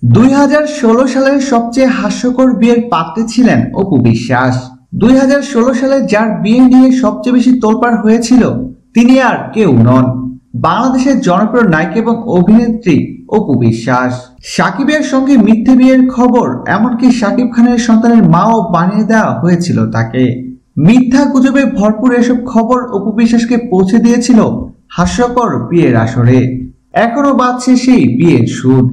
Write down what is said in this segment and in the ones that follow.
2016 সালের সবচেয়ে হাস্যকর বিয়ের পাত্রে ছিলেন অপু বিশ্বাস। 2016 সালে যার বিয়ে নিয়ে সবচেয়ে বেশি তোলপাড় হয়েছিল তিনি আর কেউ নন, বাংলাদেশের জনপ্রিয় নায়িকা এবং অভিনেত্রী অপু বিশ্বাস। সাকিবের সঙ্গে মিথ্যে বিয়ের খবর, এমনকি সাকিব খানের সন্তানের মাও বানিয়ে দেওয়া হয়েছিল তাকে। মিথ্যা গুজবে ভরপুর এসব খবর অপু বিশ্বাসকে পৌঁছে দিয়েছিল হাস্যকর বিয়ের আসরে। এখনো বাজছে সেই বিয়ের সুর।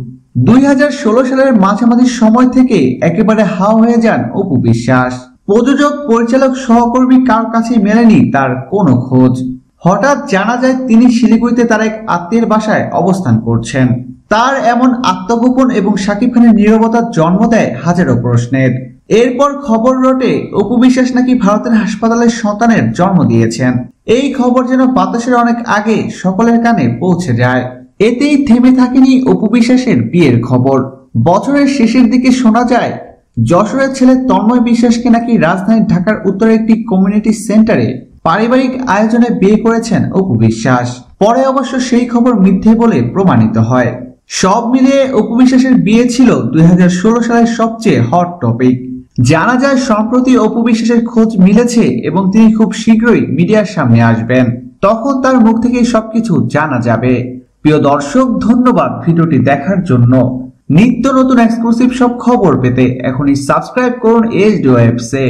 2016 সালের মাঝামাঝি সময় থেকে একেবারে হাও হয়ে যান অপু বিশ্বাস। প্রযোজক, পরিচালক, সহকর্মী কার কাছে মেলেনি তার কোনো খোঁজ। হঠাৎ জানা যায় তিনি শিলিগুড়িতে তার এক আত্মীয়ের বাসায় অবস্থান করছেন। তার এমন আত্মগোপন এবং শাকিব খানের নীরবতার জন্ম দেয় হাজারো প্রশ্নের। এরপর খবর রটে অপু বিশ্বাস নাকি ভারতের হাসপাতালে সন্তানের জন্ম দিয়েছেন। এই খবর যেন বাতাসের অনেক আগে সকলের কানে পৌঁছে যায়। এতেই থেমে থাকেনি অপু বিশ্বাসের বিয়ের খবর। বছরের শেষের দিকে শোনা যায় যশোরের ছেলে তন্ময় বিশ্বাসকে নাকি রাজধানী ঢাকার উত্তরে একটি কমিউনিটি সেন্টারে পারিবারিক আয়োজনে বিয়ে করেছেন অপু বিশ্বাস। পরে অবশ্য সেই খবর মিথ্যে বলে প্রমাণিত হয়। সব মিলিয়ে অপু বিশ্বাসের বিয়ে ছিল 2016 সালের সবচেয়ে হট টপিক। জানা যায় সম্প্রতি অপু বিশ্বাসের খোঁজ মিলেছে এবং তিনি খুব শীঘ্রই মিডিয়ার সামনে আসবেন। তখন তার মুখ থেকে সবকিছু জানা যাবে। প্রিয় দর্শক, ধন্যবাদ ভিডিওটি দেখার জন্য। নিত্য নতুন এক্সক্লুসিভ সব খবর পেতে এখনই সাবস্ক্রাইব করুন এইচডি ওয়েবসে।